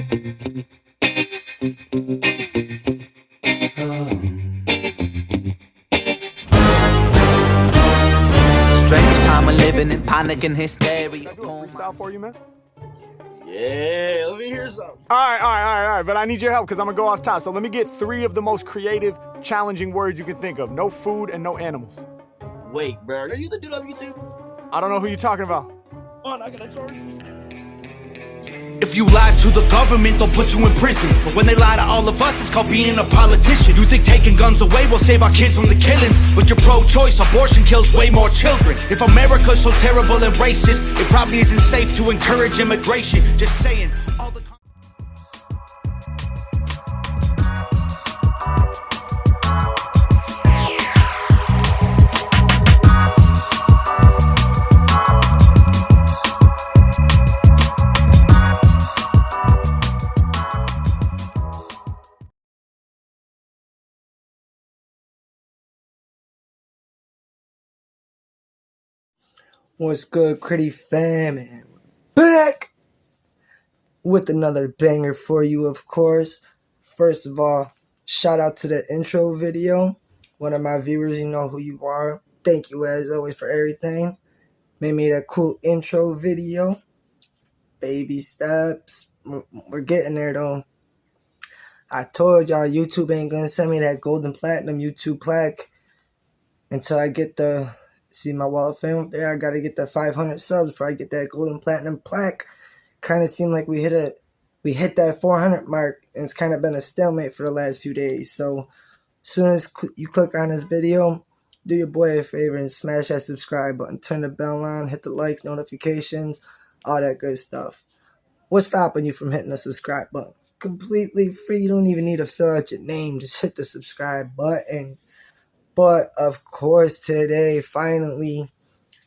Strange time of living in panic and hysteria. Can I do a freestyle for you, man? Yeah, let me hear something. All right. But I need your help because I'm going to go off top. So let me get 3 of the most creative, challenging words you can think of. No food and no animals. Wait, bro, are you the dude on YouTube? I don't know who you're talking about. Oh, I gotta charge you. If you lie to the government, they'll put you in prison. But when they lie to all of us, it's called being a politician. You think taking guns away will save our kids from the killings, but you're pro-choice, abortion kills way more children. If America's so terrible and racist, it probably isn't safe to encourage immigration. Just saying. All the What's good, Critty fam? And we're back with another banger for you, of course. First of all, shout out to the intro video. One of my viewers, you know who you are. Thank you as always for everything. Made me that cool intro video. Baby steps. We're getting there though. I told y'all YouTube ain't gonna send me that golden platinum YouTube plaque until I get the... See my wall of fame up there? I gotta get the 500 subs before I get that golden platinum plaque. Kind of seemed like we hit that 400 mark, and it's kind of been a stalemate for the last few days. So as soon as you click on this video, do your boy a favor and smash that subscribe button, turn the bell on, hit the like, notifications, all that good stuff. What's stopping you from hitting the subscribe button? Completely free. You don't even need to fill out your name. Just hit the subscribe button. But, of course, today, finally,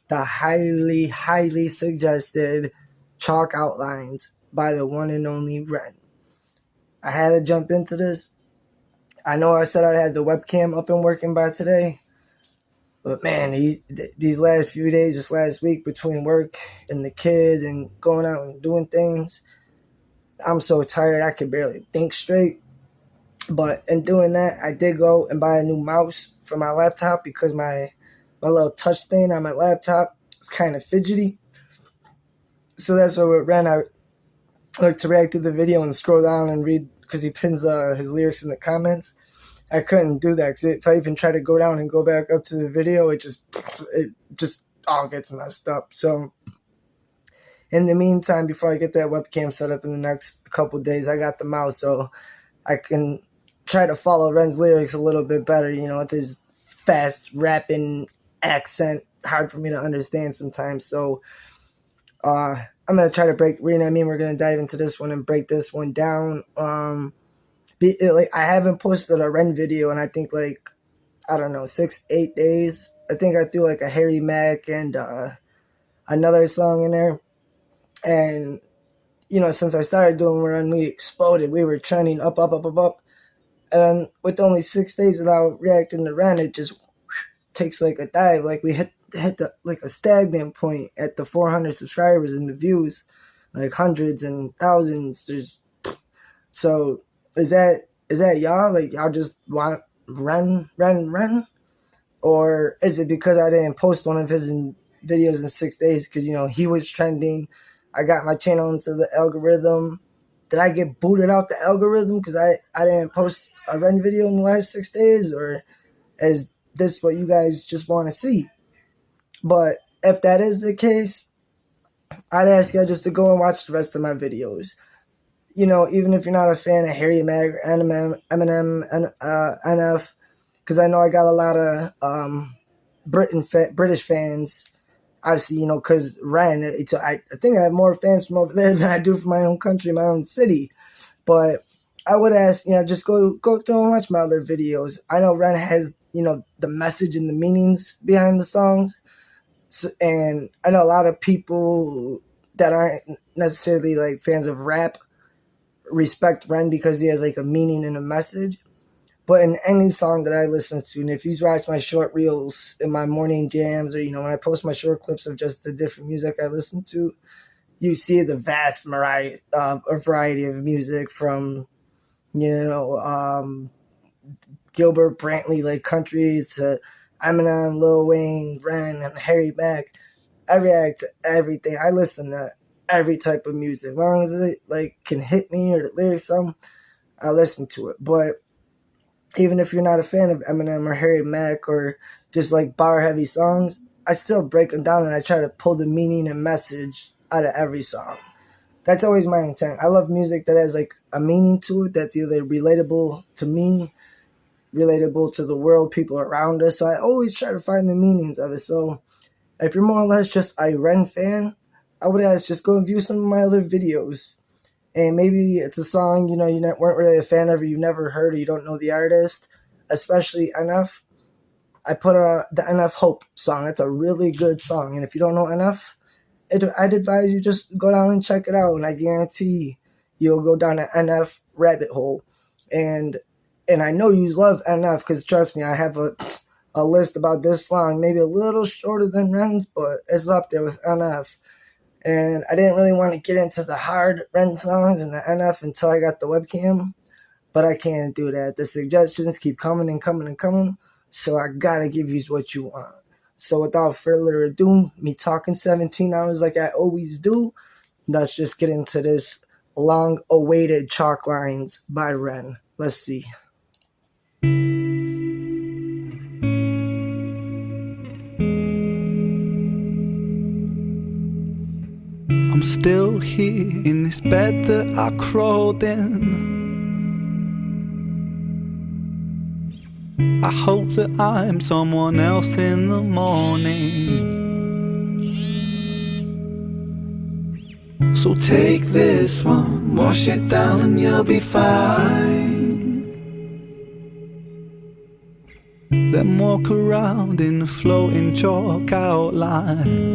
the highly suggested chalk outlines by the one and only Ren. I had to jump into this. I know I said I had the webcam up and working by today. But, man, these last few days, this last week, between work and the kids and going out and doing things, I'm so tired I could barely think straight. But in doing that, I did go and buy a new mouse for my laptop because my little touch thing on my laptop is kind of fidgety. So that's why with Ren, I like to react to the video and scroll down and read because he pins his lyrics in the comments. I couldn't do that because if I even try to go down and go back up to the video, it just all gets messed up. So in the meantime, before I get that webcam set up in the next couple days, I got the mouse so I can try to follow Ren's lyrics a little bit better, you know, with his fast rapping accent, hard for me to understand sometimes. So I'm going to try to we're going to dive into this one and break this one down. I haven't posted a Ren video in I think 6-8 days. I think I threw like a Harry Mack and another song in there. And you know, since I started doing Ren, we exploded. We were trending up. And with only 6 days without reacting to Ren, it just takes like a dive. Like we hit a stagnant point at the 400 subscribers and the views, like hundreds and thousands. So is that y'all? Like y'all just want Ren? Or is it because I didn't post one of his videos in 6 days? Because, you know, he was trending. I got my channel into the algorithm. Did I get booted out the algorithm because I didn't post a Ren video in the last 6 days? Or is this what you guys just want to see? But if that is the case, I'd ask y'all just to go and watch the rest of my videos. You know, even if you're not a fan of Harry Mack, Eminem, and NF, because I know I got a lot of British fans. Obviously, you know, because Ren, I think I have more fans from over there than I do from my own country, my own city. But I would ask, you know, just go through and watch my other videos. I know Ren has, you know, the message and the meanings behind the songs. So, and I know a lot of people that aren't necessarily like fans of rap respect Ren because he has like a meaning and a message. But in any song that I listen to, and if you watch my short reels in my morning jams, or, you know, when I post my short clips of just the different music I listen to, you see the vast variety of music from, Gilbert Brantley, like country, to Eminem, Lil Wayne, Ren, and Harry Mack. I react to everything. I listen to every type of music. As long as it like can hit me or the lyrics some, I listen to it. But even if you're not a fan of Eminem or Harry Mack or just like bar heavy songs, I still break them down and I try to pull the meaning and message out of every song. That's always my intent. I love music that has like a meaning to it that's either relatable to me, relatable to the world, people around us. So I always try to find the meanings of it. So if you're more or less just a Ren fan, I would ask just go and view some of my other videos. And maybe it's a song, you weren't really a fan of or you never heard or you don't know the artist, especially NF. I put the NF Hope song. That's a really good song. And if you don't know NF, I'd advise you just go down and check it out. And I guarantee you'll go down an NF rabbit hole. And I know you love NF because trust me, I have a list about this song, maybe a little shorter than Ren's, but it's up there with NF. And I didn't really want to get into the hard Ren songs and the NF until I got the webcam, but I can't do that. The suggestions keep coming and coming and coming, so I gotta give you what you want. So without further ado, me talking 17 hours like I always do, let's just get into this long-awaited Chalk Lines by Ren. Let's see. I'm still here in this bed that I crawled in. I hope that I'm someone else in the morning. So take this one, wash it down and you'll be fine. Then walk around in a floating chalk outline.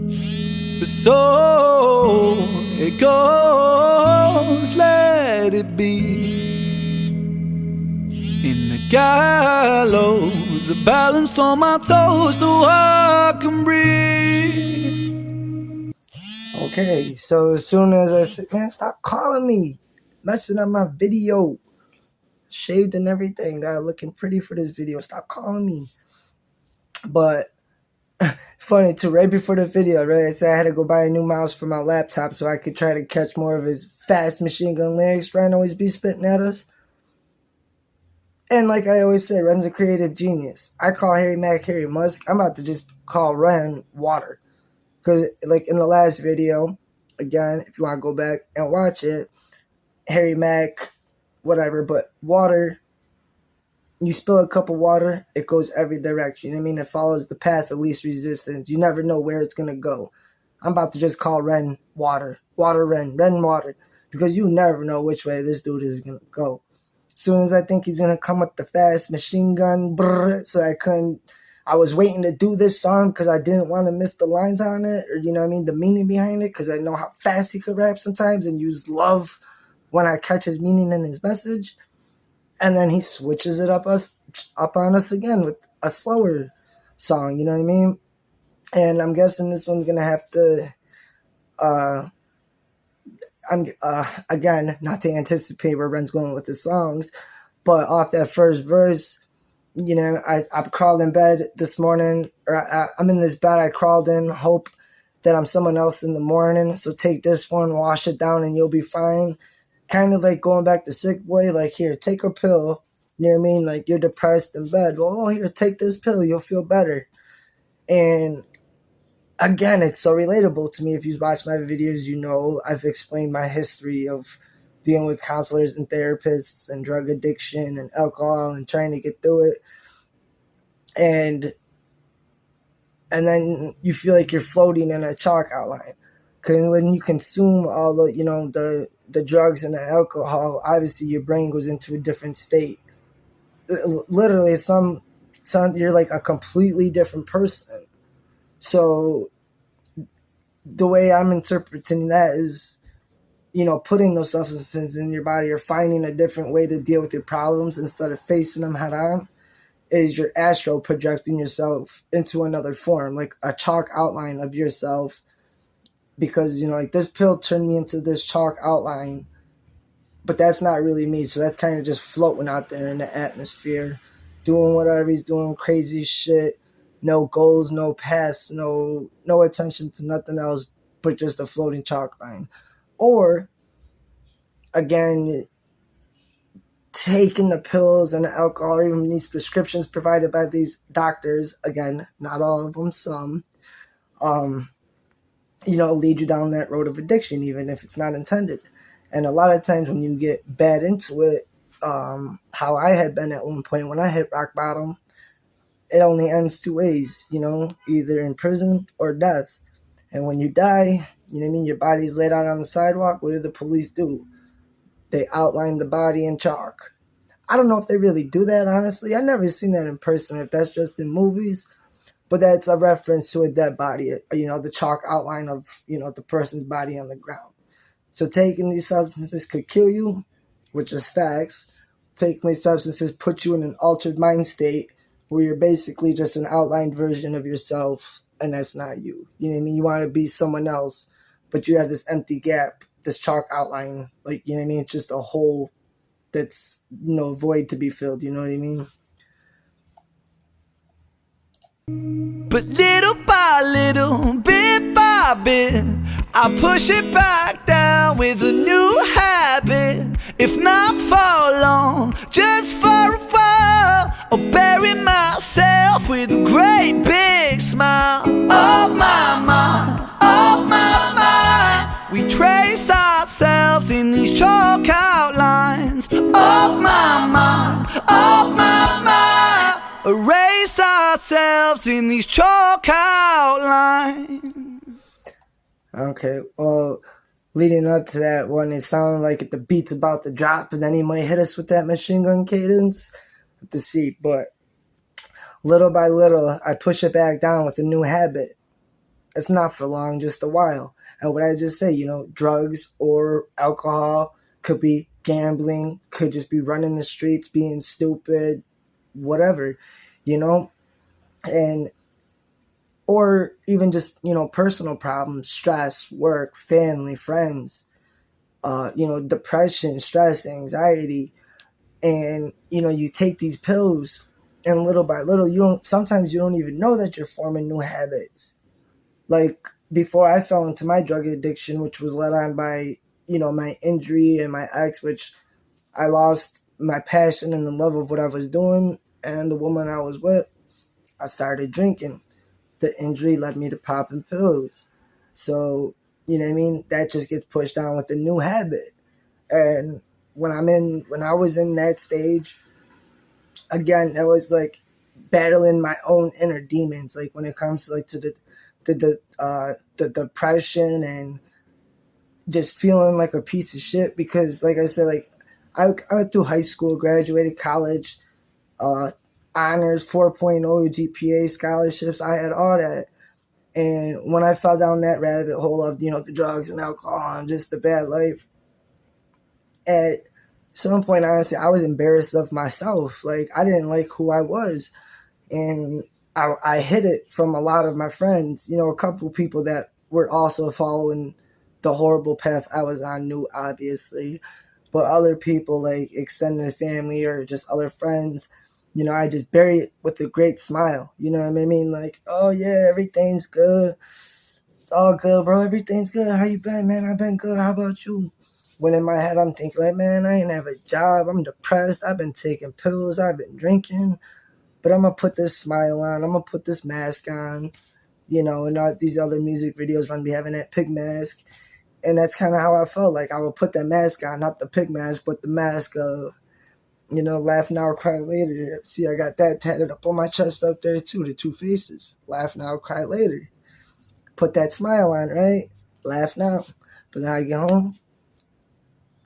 But so it goes, let it be. In the gallows, I balanced on my toes so I can breathe. Okay, so as soon as I said, man, stop calling me, messing up my video, shaved and everything, got looking pretty for this video, stop calling me. But funny too, right before the video, right, I said I had to go buy a new mouse for my laptop so I could try to catch more of his fast machine gun lyrics Ren always be spitting at us. And like I always say, Ren's a creative genius. I call Harry Mack Harry Musk. I'm about to just call Ren Water. Because like in the last video, again, if you want to go back and watch it, Harry Mack, whatever, but water, you spill a cup of water, it goes every direction. You know what I mean? It follows the path of least resistance. You never know where it's going to go. I'm about to just call Ren Water. Water Ren. Ren Water. Because you never know which way this dude is going to go. As soon as I think he's going to come with the fast machine gun, I was waiting to do this song because I didn't want to miss the lines on it, or, you know what I mean, the meaning behind it, because I know how fast he could rap sometimes and use love when I catch his meaning in his message. And then he switches it up on us again with a slower song, you know what I mean? And I'm guessing this one's going to have to, again, not to anticipate where Ren's going with the songs, but off that first verse, you know, I crawled in bed this morning, or I'm in this bed, I crawled in, hope that I'm someone else in the morning, so take this one, wash it down, and you'll be fine. Kind of like going back to sickboi, like, here, take a pill, you know what I mean, like, you're depressed in bed, well, here, take this pill, you'll feel better. And again, it's so relatable to me. If you watch my videos, you know I've explained my history of dealing with counselors and therapists and drug addiction and alcohol and trying to get through it. And then you feel like you're floating in a chalk outline. Because when you consume all the, you know, the drugs and the alcohol, obviously your brain goes into a different state. Literally, you're like a completely different person. So the way I'm interpreting that is, you know, putting those substances in your body or finding a different way to deal with your problems instead of facing them head on is your astral projecting yourself into another form, like a chalk outline of yourself because, you know, like this pill turned me into this chalk outline, but that's not really me. So that's kind of just floating out there in the atmosphere, doing whatever he's doing, crazy shit, no goals, no paths, no attention to nothing else but just a floating chalk line. Or again, taking the pills and the alcohol, or even these prescriptions provided by these doctors, again, not all of them, some, you know, lead you down that road of addiction, even if it's not intended. And a lot of times when you get bad into it, how I had been at one point when I hit rock bottom, it only ends two ways, you know, either in prison or death. And when you die, you know what I mean, your body's laid out on the sidewalk. What do the police do? They outline the body in chalk. I don't know if they really do that, honestly. I've never seen that in person, if that's just in movies. But that's a reference to a dead body, you know, the chalk outline of, you know, the person's body on the ground. So taking these substances could kill you, which is facts. Taking these substances put you in an altered mind state where you're basically just an outlined version of yourself, and that's not you. You know what I mean? You want to be someone else, but you have this empty gap, this chalk outline. Like, you know what I mean? It's just a hole that's, you know, void to be filled. You know what I mean? But little by little, bit by bit, I push it back down with a new habit. If not for long, just for a while, I'll bury myself with a great big smile. Oh my, oh my, we trace ourselves in these chalk outlines. Oh my, oh my, erase ourselves in these chalk outlines. Okay, well, leading up to that one, it sounded like the beat's about to drop, and then he might hit us with that machine gun cadence at the seat. But little by little, I push it back down with a new habit. It's not for long, just a while. And what I just say, you know, drugs or alcohol, could be gambling, could just be running the streets, being stupid, whatever, you know, and or even just, you know, personal problems, stress, work, family, friends, you know, depression, stress, anxiety. And, you know, you take these pills and little by little, sometimes you don't even know that you're forming new habits. Like before I fell into my drug addiction, which was led on by, you know, my injury and my ex, which I lost my passion and the love of what I was doing and the woman I was with. I started drinking. The injury led me to popping pills. So, you know what I mean? That just gets pushed down with a new habit. And when I was in that stage, again, it was like battling my own inner demons. Like when it comes to like to the depression and just feeling like a piece of shit, because like I said, like I went through high school, graduated college, honors, 4.0 GPA, scholarships. I had all that. And when I fell down that rabbit hole of, you know, the drugs and alcohol and just the bad life, at some point, honestly, I was embarrassed of myself. Like, I didn't like who I was. And I hid it from a lot of my friends. You know, a couple people that were also following the horrible path I was on knew, obviously. But other people, like extended family or just other friends, you know, I just bury it with a great smile. You know what I mean? Like, oh, yeah, everything's good. It's all good, bro. Everything's good. How you been, man? I've been good. How about you? When in my head, I'm thinking, like, man, I ain't have a job. I'm depressed. I've been taking pills. I've been drinking. But I'm going to put this smile on. I'm going to put this mask on. You know, and all these other music videos run be having that pig mask. And that's kind of how I felt. Like, I would put that mask on. Not the pig mask, but the mask of, you know, laugh now, cry later. See, I got that tatted up on my chest up there, too. The two faces. Laugh now, cry later. Put that smile on, right? Laugh now. But then I get home.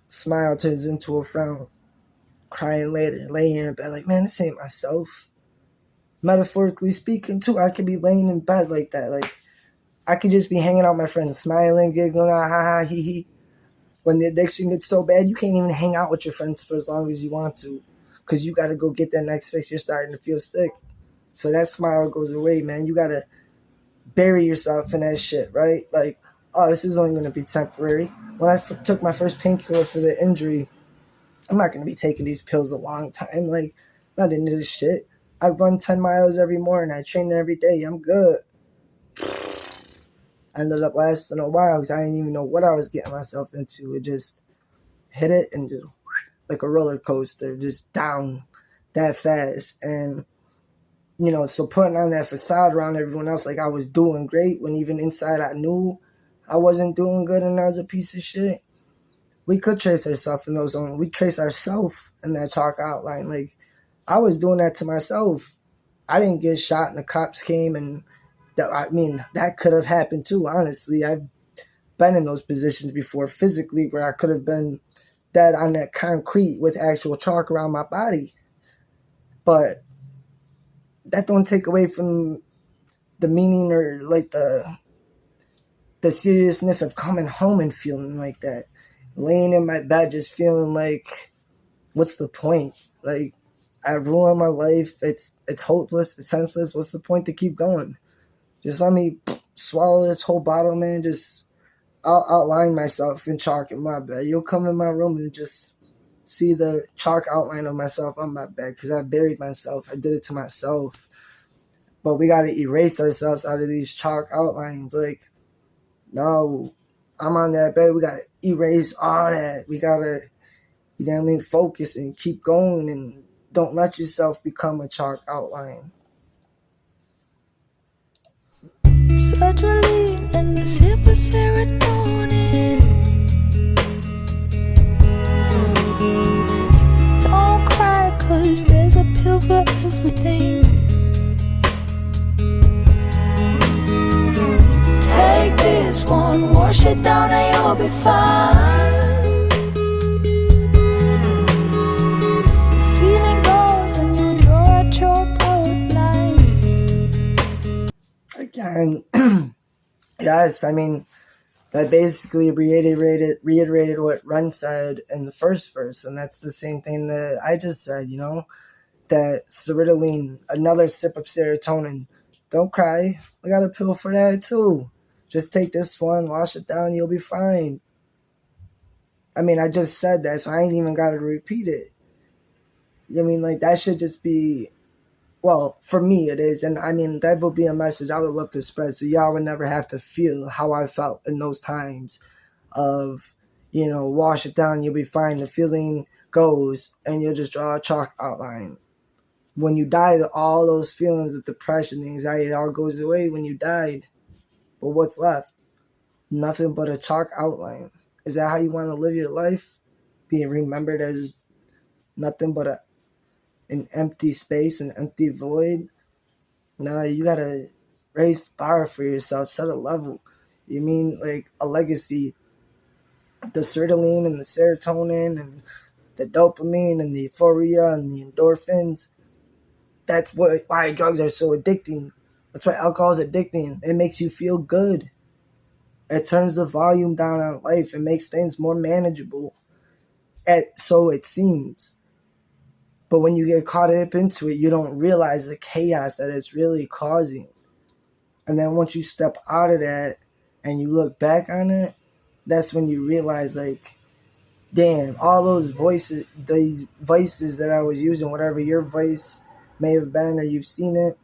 Smile turns into a frown. Crying later. Laying here in bed like, man, this ain't myself. Metaphorically speaking, too, I could be laying in bed like that. Like, I could just be hanging out with my friends, smiling, giggling, ha ha, hee hee. When the addiction gets so bad, you can't even hang out with your friends for as long as you want to, because you got to go get that next fix. You're starting to feel sick. So that smile goes away, man. You got to bury yourself in that shit, right? Like, oh, this is only going to be temporary. When I took my first painkiller for the injury, I'm not going to be taking these pills a long time. Like, not into this shit. I run 10 miles every morning. I train every day. I'm good. I ended up lasting a while because I didn't even know what I was getting myself into. It just hit it and just like a roller coaster, just down that fast. And, you know, so putting on that facade around everyone else like I was doing great when even inside I knew I wasn't doing good and I was a piece of shit. We could trace ourselves in those zones. We trace ourselves in that chalk outline. Like, I was doing that to myself. I didn't get shot and the cops came, and that could have happened too, honestly. I've been in those positions before physically where I could have been dead on that concrete with actual chalk around my body. But that don't take away from the meaning or like the seriousness of coming home and feeling like that. Laying in my bed just feeling like, what's the point? Like, I ruined my life. It's hopeless. It's senseless. What's the point to keep going? Just let me swallow this whole bottle, man. I'll outline myself in chalk in my bed. You'll come in my room and just see the chalk outline of myself on my bed because I buried myself. I did it to myself. But we got to erase ourselves out of these chalk outlines. Like, no, I'm on that bed. We got to erase all that. We got to, you know what I mean, focus and keep going and don't let yourself become a chalk outline. Sertraline and the sip of serotonin. Don't cry, 'cause there's a pill for everything. Take this one, wash it down and you'll be fine. The feeling goes and you draw a chalk outline. Again, yes, I mean, that basically reiterated what Ren said in the first verse, and that's the same thing that I just said, you know, that sertraline, another sip of serotonin. Don't cry, I got a pill for that too. Just take this one, wash it down, you'll be fine. I mean, I just said that, so I ain't even got to repeat it. You know what I mean? Like, that should just be, well, for me it is. And I mean, that would be a message I would love to spread so y'all would never have to feel how I felt in those times of, you know, wash it down, you'll be fine. The feeling goes and you'll just draw a chalk outline. When you die, all those feelings of depression, the anxiety, it all goes away when you died. But what's left? Nothing but a chalk outline. Is that how you want to live your life? Being remembered as nothing but an empty space, an empty void? No, you gotta raise the bar for yourself, set a level. You mean like a legacy? The sertraline and the serotonin and the dopamine and the euphoria and the endorphins. That's why drugs are so addicting. That's why alcohol is addicting. It makes you feel good. It turns the volume down on life. It makes things more manageable. So it seems. But when you get caught up into it, you don't realize the chaos that it's really causing. And then once you step out of that and you look back on it, that's when you realize, like, damn, all those voices, these vices that I was using, whatever your vice may have been or you've seen it,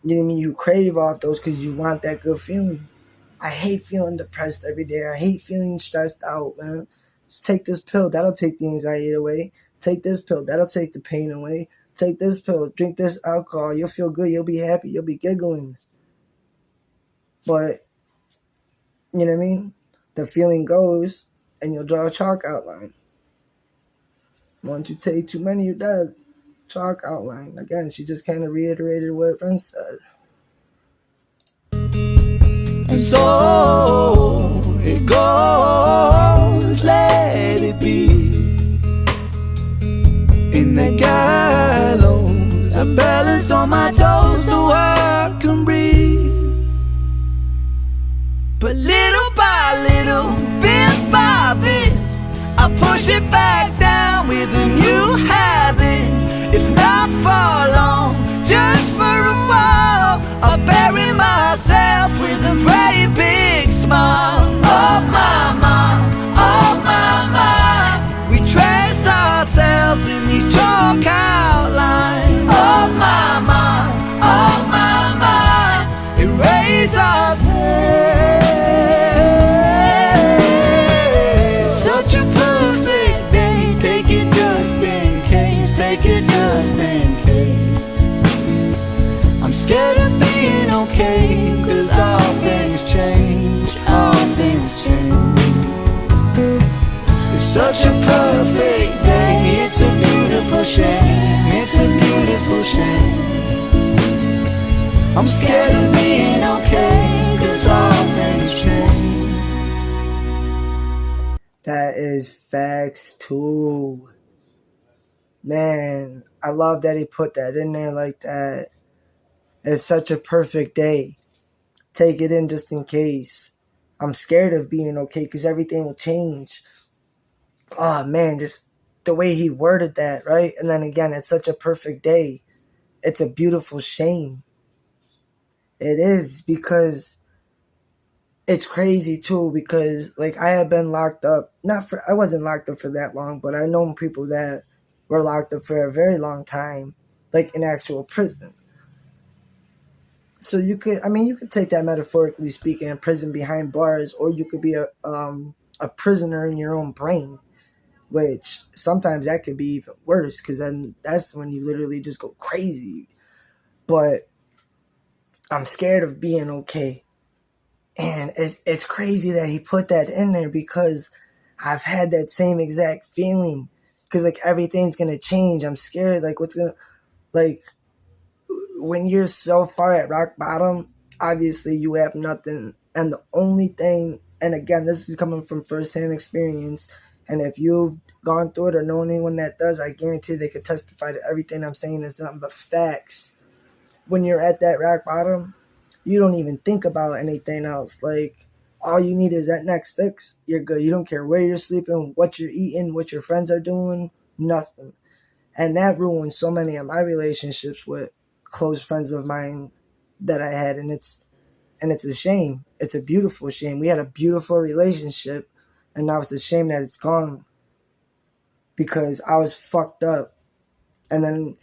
you know what I mean? You crave off those because you want that good feeling. I hate feeling depressed every day. I hate feeling stressed out, man. Just take this pill. That'll take the anxiety away. Take this pill. That'll take the pain away. Take this pill. Drink this alcohol. You'll feel good. You'll be happy. You'll be giggling. But, you know what I mean? The feeling goes and you'll draw a chalk outline. Once you take too many, you're dead. Chalk outline. Again, she just kind of reiterated what Ren said. And so it goes, let it be. In the gallows, I balance on my toes so I can breathe. But little by little, bit by bit, I push it back down with a new habit. If not for long, just for a while, I bury myself with a great big smile. It's such a perfect day. It's a beautiful shame. It's a beautiful shame. I'm scared of being okay, 'cause all things change. That is facts too. Man, I love that he put that in there like that. It's such a perfect day. Take it in just in case. I'm scared of being okay because everything will change. Oh man, just the way he worded that, right? And then again, it's such a perfect day. It's a beautiful shame. It is, because it's crazy too, because like I had been locked up, I wasn't locked up for that long, but I know people that were locked up for a very long time, like in actual prison. So you could take that metaphorically speaking, in prison behind bars, or you could be a prisoner in your own brain, which sometimes that could be even worse, because then that's when you literally just go crazy. But I'm scared of being okay. And it's crazy that he put that in there, because I've had that same exact feeling. Because like everything's gonna change. I'm scared. Like when you're so far at rock bottom, obviously you have nothing. And the only thing, and again, this is coming from firsthand experience. And if you've gone through it or know anyone that does, I guarantee they could testify to everything I'm saying is nothing but facts. When you're at that rock bottom, you don't even think about anything else. Like, all you need is that next fix. You're good. You don't care where you're sleeping, what you're eating, what your friends are doing, nothing. And that ruined so many of my relationships with close friends of mine that I had. And it's a shame. It's a beautiful shame. We had a beautiful relationship, and now it's a shame that it's gone, because I was fucked up. And then,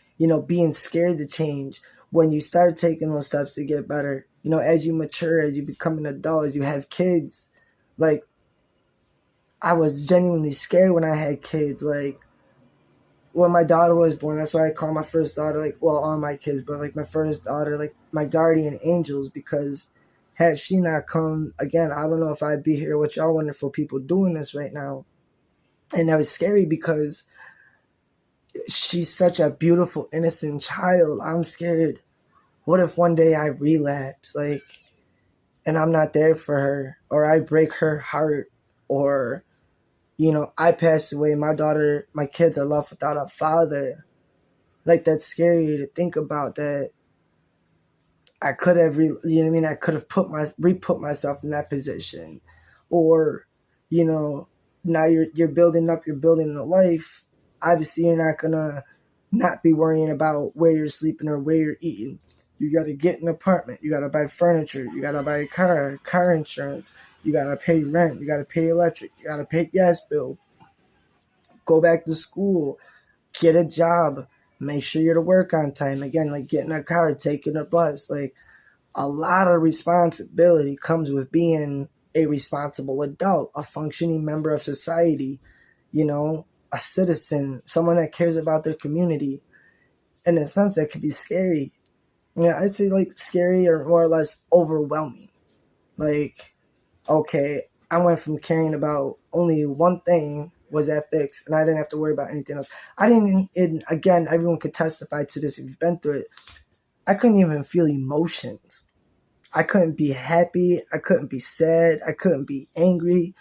being scared to change. When you start taking those steps to get better, as you mature, as you become an adult, as you have kids, like, I was genuinely scared when I had kids. Like, when my daughter was born, that's why I call my first daughter, like, well, all my kids, but like my first daughter, like my guardian angels, because had she not come, again, I don't know if I'd be here with y'all wonderful people doing this right now. And that was scary, because she's such a beautiful, innocent child. I'm scared. What if one day I relapse, like, and I'm not there for her, or I break her heart, or, I pass away, my kids are left without a father. Like, that's scary to think about, that I could have, I could have re-put myself in that position. Or, now you're building a life. Obviously, you're not gonna not be worrying about where you're sleeping or where you're eating. You got to get an apartment. You got to buy furniture. You got to buy a car insurance. You got to pay rent. You got to pay electric. You got to pay gas bill. Go back to school. Get a job. Make sure you're to work on time. Again, like getting a car, taking a bus. Like, a lot of responsibility comes with being a responsible adult, a functioning member of society, a citizen, someone that cares about their community. In a sense, that could be scary. I'd say like scary, or more or less overwhelming. Like, okay, I went from caring about only one thing, was that fixed, and I didn't have to worry about anything else. Again, everyone could testify to this if you've been through it. I couldn't even feel emotions. I couldn't be happy. I couldn't be sad. I couldn't be angry.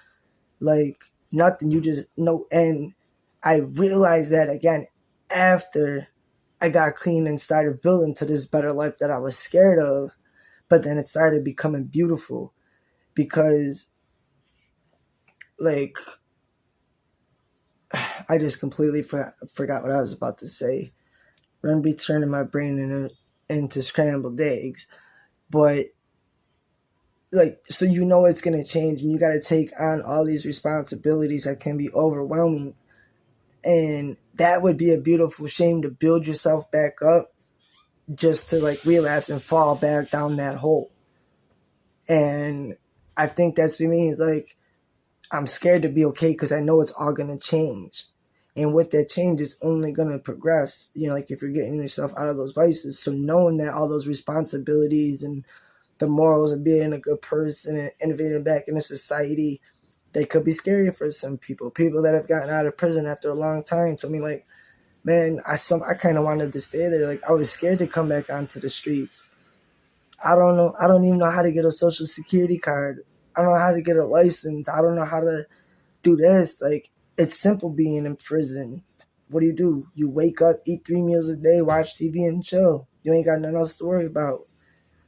Like, nothing. You just know. And I realized that again after I got clean and started building to this better life that I was scared of. But then it started becoming beautiful, because, like, I just completely forgot what I was about to say. I'm going to be turning my brain into scrambled eggs. But, like, so it's going to change, and you got to take on all these responsibilities that can be overwhelming. And that would be a beautiful shame, to build yourself back up just to, like, relapse and fall back down that hole. And I think that's what it means. Like, I'm scared to be okay, because I know it's all going to change. And with that change, it's only going to progress, like if you're getting yourself out of those vices. So knowing that all those responsibilities and the morals of being a good person and innovating back into society, they could be scary for some people. People that have gotten out of prison after a long time told me, like, man, I kind of wanted to stay there. Like, I was scared to come back onto the streets. I don't know. I don't even know how to get a social security card. I don't know how to get a license. I don't know how to do this. Like, it's simple being in prison. What do? You wake up, eat 3 meals a day, watch TV, and chill. You ain't got nothing else to worry about.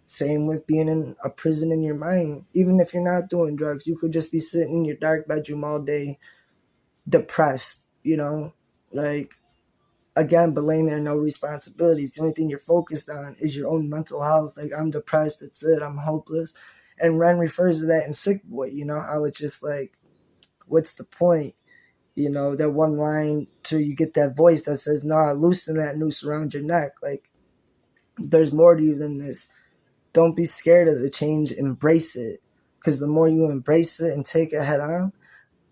Same with being in a prison in your mind. Even if you're not doing drugs, you could just be sitting in your dark bedroom all day, depressed, you know? Like, again, but laying there, no responsibilities. The only thing you're focused on is your own mental health. Like, I'm depressed, that's it, I'm hopeless. And Ren refers to that in Sick Boy, you know, how it's just like, what's the point? You know, that one line till you get that voice that says, nah, loosen that noose around your neck. Like, there's more to you than this. Don't be scared of the change, embrace it. Because the more you embrace it and take it head on,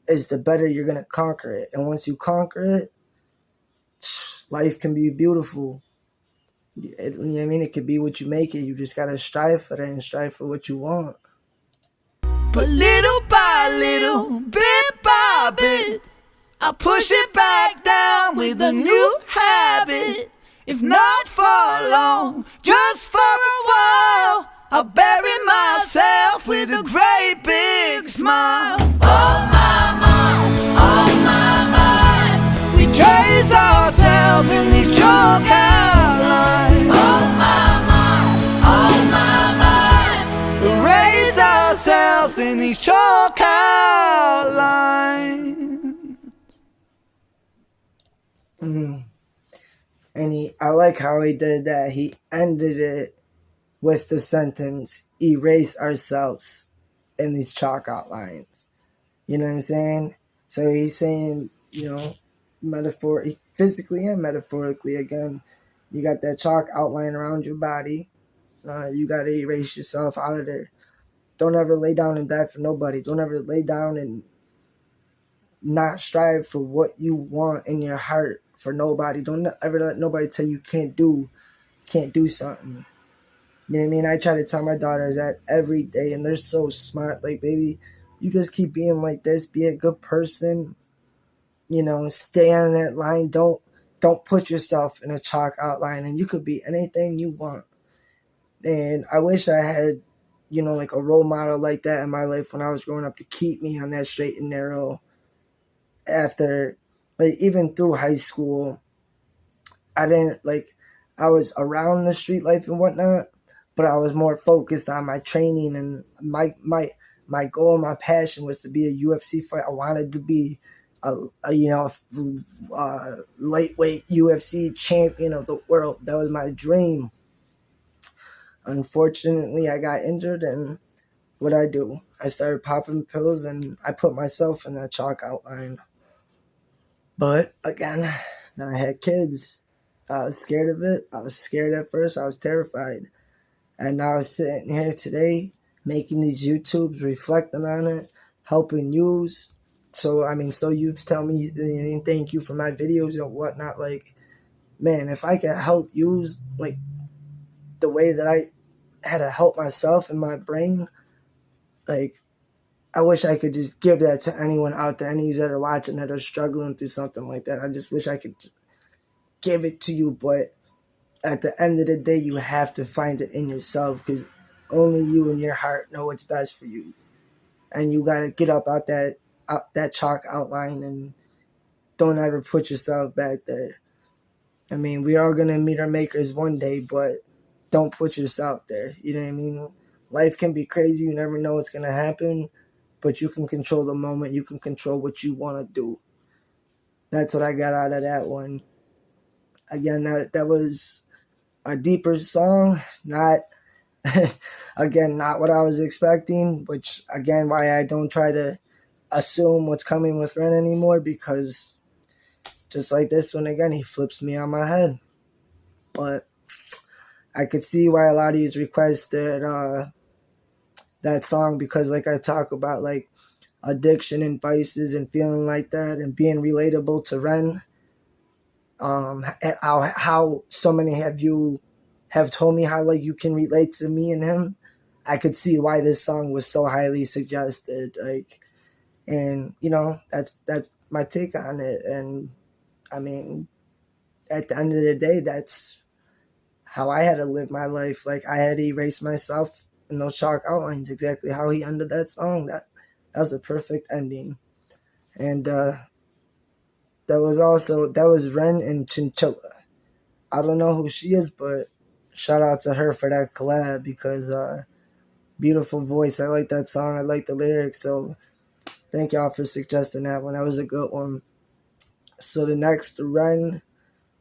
is the better you're going to conquer it. And once you conquer it, life can be beautiful. You know what I mean? It could be what you make it. You just got to strive for that and strive for what you want. But little by little, bit by bit, I push it back down with a new habit. If not for long, just for a while, I'll bury myself with a great big smile. Oh my mind, we trace ourselves in these chalk outlines. Oh my mind, erase ourselves in these chalk outlines. And I like how he did that. He ended it with the sentence, erase ourselves in these chalk outlines. You know what I'm saying? So he's saying, you know, physically and metaphorically, again, you got that chalk outline around your body. You got to erase yourself out of there. Don't ever lay down and die for nobody. Don't ever lay down and not strive for what you want in your heart for nobody. Don't ever let nobody tell you can't do something. You know what I mean? I try to tell my daughters that every day, and they're so smart. Like, baby, you just keep being like this. Be a good person. You know, stay on that line. Don't put yourself in a chalk outline, and you could be anything you want. And I wish I had, you know, like a role model like that in my life when I was growing up to keep me on that straight and narrow. After, like, even through high school, I was around the street life and whatnot, but I was more focused on my training, and my goal, my passion was to be a UFC fighter. I wanted to be a lightweight UFC champion of the world. That was my dream. Unfortunately, I got injured, and what I do? I started popping pills, and I put myself in that chalk outline. But again, then I had kids. I was scared of it. I was scared at first. I was terrified. And now I'm sitting here today making these YouTubes, reflecting on it, helping yous. So you tell me, thank you for my videos and whatnot. Like, man, if I could help yous, like, the way that I had to help myself in my brain, like, I wish I could just give that to anyone out there, any of you that are watching that are struggling through something like that. I just wish I could give it to you, but at the end of the day, you have to find it in yourself, because only you and your heart know what's best for you. And you got to get up out that chalk outline, and don't ever put yourself back there. I mean, we're all going to meet our makers one day, but don't put yourself there. You know what I mean? Life can be crazy. You never know what's going to happen. But you can control the moment. You can control what you want to do. That's what I got out of that one. Again, that was a deeper song. Not what I was expecting. Which, again, why I don't try to assume what's coming with Ren anymore. Because just like this one, again, he flips me on my head. But I could see why a lot of you requested that song, because, like, I talk about, like, addiction and vices and feeling like that and being relatable to Ren. How so many of you have told me how, like, you can relate to me and him. I could see why this song was so highly suggested. Like, And that's my take on it. And I mean, at the end of the day, that's how I had to live my life. Like, I had to erase myself in those chalk outlines, exactly how he ended that song. That was a perfect ending. And that was Ren and Chinchilla. I don't know who she is, but shout out to her for that collab, because beautiful voice. I like that song. I like the lyrics. So thank y'all for suggesting that one. That was a good one. So the next Ren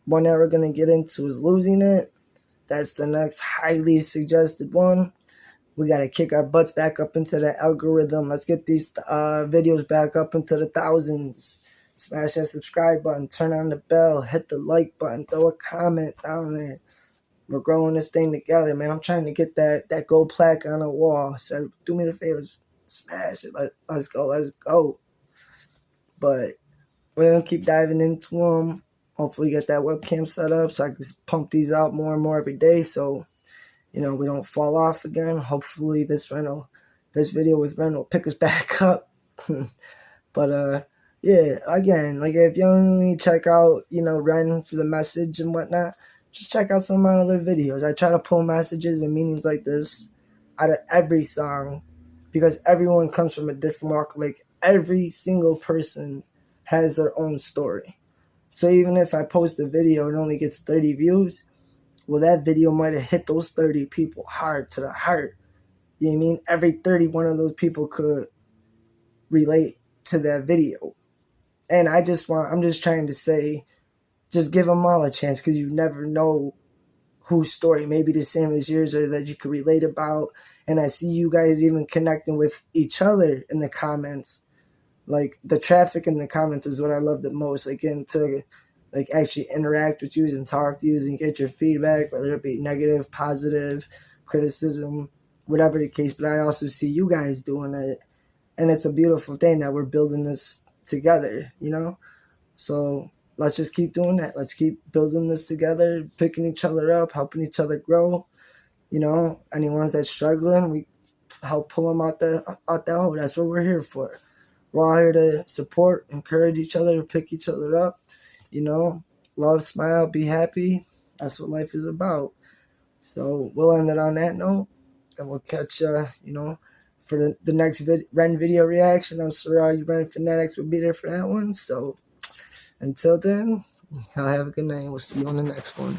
one that we're going to get into is Losing It. That's the next highly suggested one. We got to kick our butts back up into the algorithm. Let's get these videos back up into the thousands. Smash that subscribe button, turn on the bell, hit the like button, throw a comment down there. We're growing this thing together, man. I'm trying to get that gold plaque on the wall. So do me the favor, just smash it. Let's go. But we're going to keep diving into them. Hopefully get that webcam set up so I can pump these out more and more every day, so we don't fall off again. Hopefully this video with Ren will pick us back up. But yeah, again, like, if you only check out Ren for the message and whatnot, just check out some of my other videos. I try to pull messages and meanings like this out of every song, because everyone comes from a different walk. Like, every single person has their own story. So even if I post a video and only gets 30 views, well, that video might have hit those 30 people hard to the heart. You know what I mean? Every 31 of those people could relate to that video. And I'm just trying to say, just give them all a chance, because you never know whose story may be the same as yours or that you could relate about. And I see you guys even connecting with each other in the comments. Like, the traffic in the comments is what I love the most. Like, getting to actually interact with you and talk to you and get your feedback, whether it be negative, positive, criticism, whatever the case. But I also see you guys doing it, and it's a beautiful thing that we're building this together, So let's just keep doing that. Let's keep building this together, picking each other up, helping each other grow. Anyone's that's struggling, we help pull them out that hole. That's what we're here for. We're all here to support, encourage each other, pick each other up. Love, smile, be happy. That's what life is about. So we'll end it on that note, and we'll catch for the next Ren video reaction. I'm sure all you Ren fanatics will be there for that one. So until then, y'all have a good night, and we'll see you on the next one.